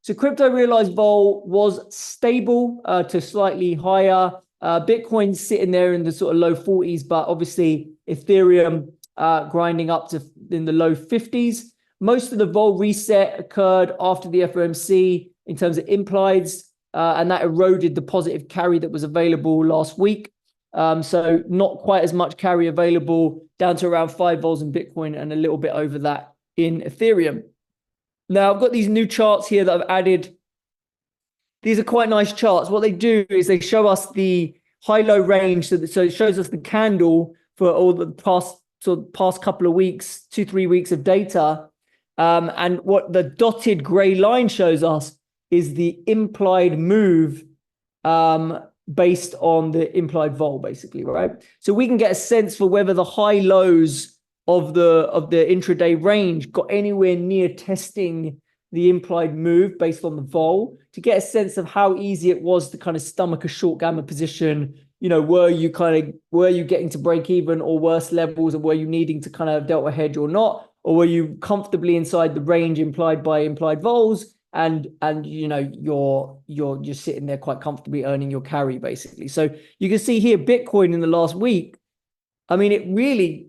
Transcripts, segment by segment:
So crypto realized vol was stable to slightly higher. Bitcoin's sitting there in the sort of low 40s, but obviously Ethereum grinding up to in the low 50s. Most of the vol reset occurred after the FOMC in terms of implieds, and that eroded the positive carry that was available last week. So not quite as much carry available, down to around 5 vols in Bitcoin and a little bit over that in Ethereum. Now, I've got these new charts here that I've added. These are quite nice charts. What they do is they show us the high-low range. So it shows us the candle for all the past couple of weeks, 2-3 weeks of data. And what the dotted gray line shows us is the implied move based on the implied vol, basically, right? So we can get a sense for whether the high lows of the intraday range got anywhere near testing the implied move based on the vol, to get a sense of how easy it was to kind of stomach a short gamma position. You know, were you getting to break even or worse levels, or were you needing to kind of delta hedge or not, or were you comfortably inside the range implied by implied vols, and you know you're sitting there quite comfortably earning your carry, basically. So you can see here Bitcoin in the last week, I mean, it really,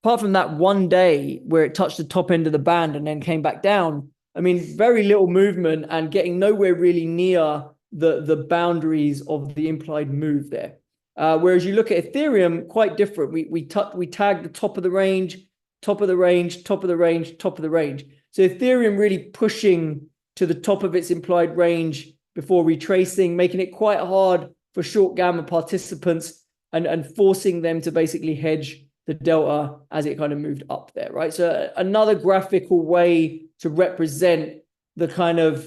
apart from that one day where it touched the top end of the band and then came back down, I mean, very little movement and getting nowhere really near the boundaries of the implied move there. Whereas you look at Ethereum, quite different. We tag the top of the range, top of the range, top of the range, top of the range. So Ethereum really pushing to the top of its implied range before retracing, making it quite hard for short gamma participants and forcing them to basically hedge the delta as it kind of moved up there, right? So another graphical way to represent the kind of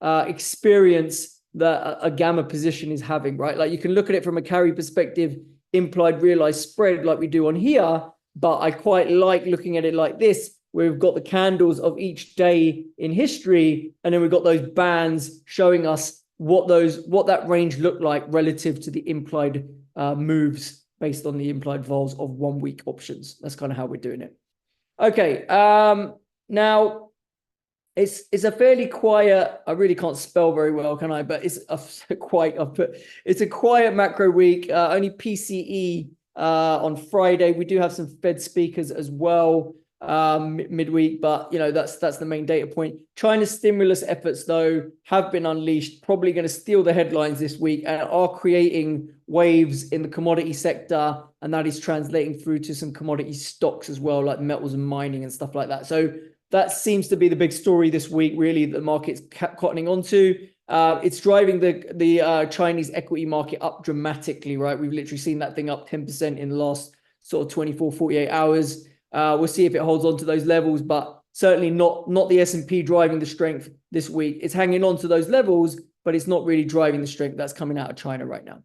experience that a gamma position is having, right? Like you can look at it from a carry perspective, implied realized spread like we do on here, but I quite like looking at it like this, where we've got the candles of each day in history, and then we've got those bands showing us what that range looked like relative to the implied moves based on the implied vols of 1 week options. That's kind of how we're doing it. Okay, now it's a fairly quiet, I really can't spell very well, can I? But it's a quiet macro week, only PCE on Friday. We do have some Fed speakers as well midweek, but you know that's the main data point. China's stimulus efforts, though, have been unleashed, probably going to steal the headlines this week and are creating waves in the commodity sector, and that is translating through to some commodity stocks as well, like metals and mining and stuff like that. So that seems to be the big story this week, really, that the market's cottoning onto. It's driving the Chinese equity market up dramatically, right? We've literally seen that thing up 10% in the last sort of 24, 48 hours. We'll see if it holds on to those levels, but certainly not the S&P driving the strength this week. It's hanging on to those levels, but it's not really driving the strength that's coming out of China right now.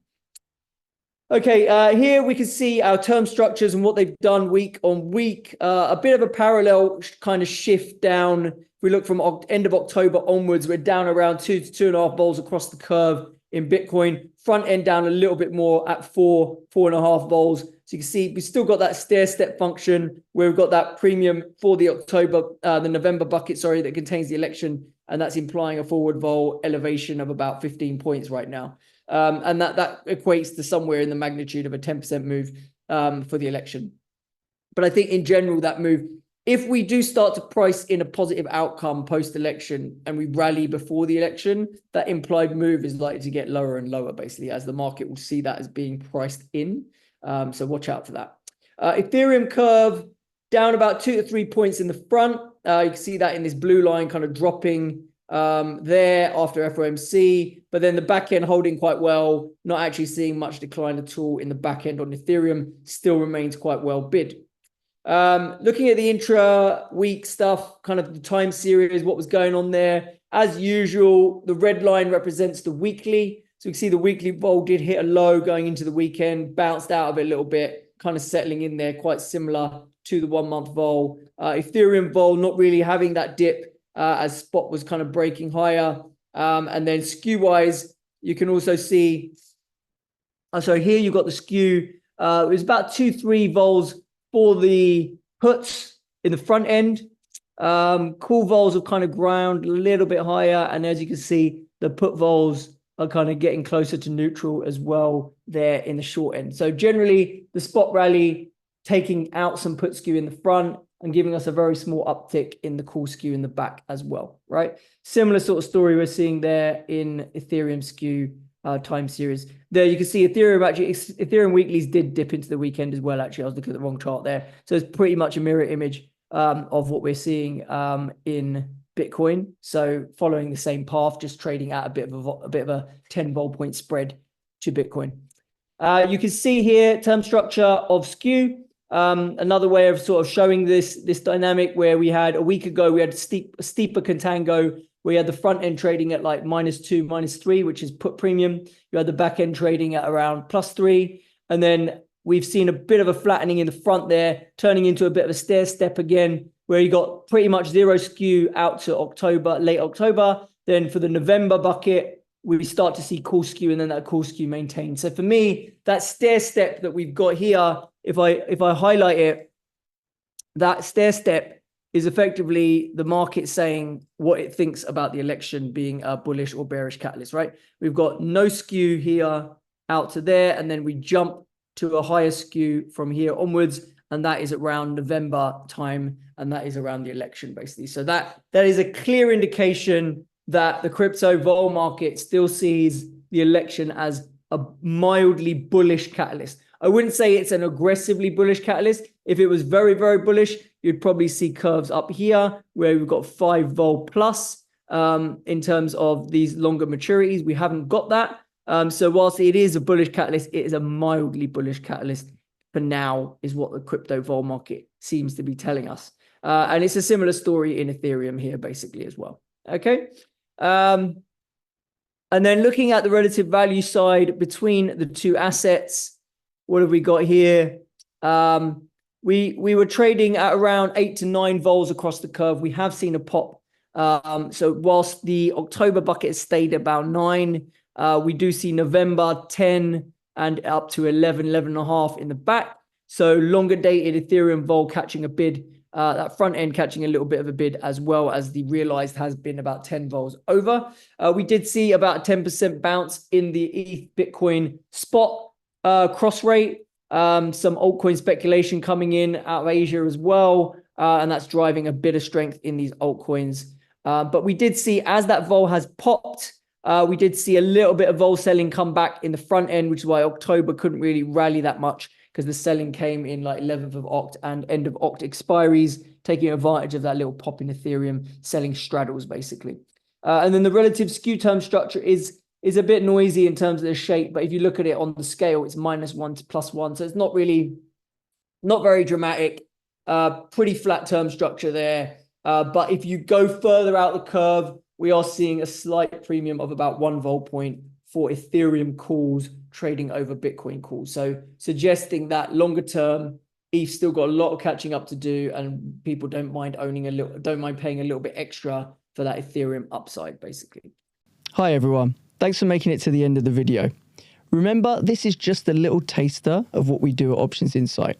Okay, here we can see our term structures and what they've done week on week. A bit of a parallel kind of shift down. If we look from end of October onwards, we're down around 2 to 2.5 vols across the curve in Bitcoin. Front end down a little bit more at 4.5 vols. So you can see we've still got that stair step function where we've got that premium for the November bucket, that contains the election, and that's implying a forward vol elevation of about 15 points right now. And that equates to somewhere in the magnitude of a 10% move for the election. But I think in general, that move, if we do start to price in a positive outcome post-election and we rally before the election, that implied move is likely to get lower and lower, basically, as the market will see that as being priced in. So watch out for that. Ethereum curve down about 2 to 3 points in the front. You can see that in this blue line kind of dropping there after FOMC, but then the back end holding quite well, not actually seeing much decline at all in the back end on Ethereum, still remains quite well bid. Looking at the intra-week stuff, kind of the time series, what was going on there. As usual, the red line represents the weekly. So we can see the weekly vol did hit a low going into the weekend, bounced out of it a little bit, kind of settling in there, quite similar to the 1 month vol. Ethereum vol not really having that dip as spot was kind of breaking higher. And then skew wise, you can also see, so here you've got the skew. It was about 2-3 vols for the puts in the front end. Call vols have kind of ground a little bit higher. And as you can see, the put vols are kind of getting closer to neutral as well there in the short end. So generally, the spot rally taking out some put skew in the front and giving us a very small uptick in the call skew in the back as well, right? Similar sort of story we're seeing there in Ethereum skew time series. There you can see Ethereum weeklies did dip into the weekend as well. Actually, I was looking at the wrong chart there. So it's pretty much a mirror image of what we're seeing in Bitcoin. So following the same path, just trading at a bit of a 10 vol point spread to Bitcoin. You can see here term structure of skew. Another way of sort of showing this dynamic where we had a week ago, we had a steeper contango. We had the front end trading at like -2, -3, which is put premium. You had the back end trading at around +3. And then we've seen a bit of a flattening in the front there, turning into a bit of a stair step again, where you got pretty much zero skew out to October, late October. Then for the November bucket, we start to see call skew, and then that call skew maintained. So for me, that stair step that we've got here, if I highlight it, that stair step is effectively the market saying what it thinks about the election being a bullish or bearish catalyst, right? We've got no skew here out to there, and then we jump to a higher skew from here onwards, and that is around November time, and that is around the election, basically. So that is a clear indication that the crypto vol market still sees the election as a mildly bullish catalyst. I wouldn't say it's an aggressively bullish catalyst. If it was very, very bullish, you'd probably see curves up here where we've got 5 vol plus in terms of these longer maturities. We haven't got that. So whilst it is a bullish catalyst, it is a mildly bullish catalyst for now, is what the crypto vol market seems to be telling us. And it's a similar story in Ethereum here, basically, as well. Okay. And then looking at the relative value side between the two assets, what have we got here? We were trading at around 8 to 9 vols across the curve. We have seen a pop. So whilst the October bucket stayed about 9, we do see November 10 and up to 11, 11.5 in the back. So longer dated Ethereum vol catching a bid, that front end catching a little bit of a bid, as well as the realized has been about 10 vols over. We did see about a 10% bounce in the ETH Bitcoin spot cross rate. Some altcoin speculation coming in out of Asia as well. And that's driving a bit of strength in these altcoins. But we did see, as that vol has popped, we did see a little bit of vol selling come back in the front end, which is why October couldn't really rally that much, because the selling came in like 11th of Oct and end of Oct expiries, taking advantage of that little pop in Ethereum, selling straddles basically. And then the relative skew term structure is a bit noisy in terms of the shape, but if you look at it on the scale, it's -1 to +1. So it's not very dramatic, pretty flat term structure there. But if you go further out the curve, we are seeing a slight premium of about 1 vol point for Ethereum calls trading over Bitcoin calls. So suggesting that longer term, ETH still got a lot of catching up to do, and people don't mind paying a little bit extra for that Ethereum upside, basically. Hi everyone, thanks for making it to the end of the video. Remember, this is just a little taster of what we do at Options Insight.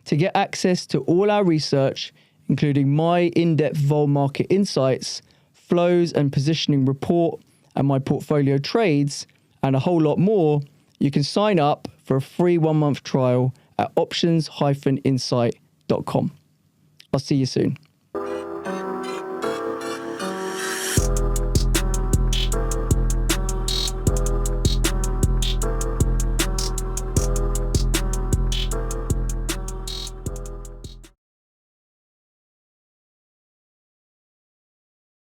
To get access to all our research, including my in-depth vol market insights, flows and positioning report, and my portfolio trades, and a whole lot more, you can sign up for a free 1-month trial at options-insight.com. I'll see you soon.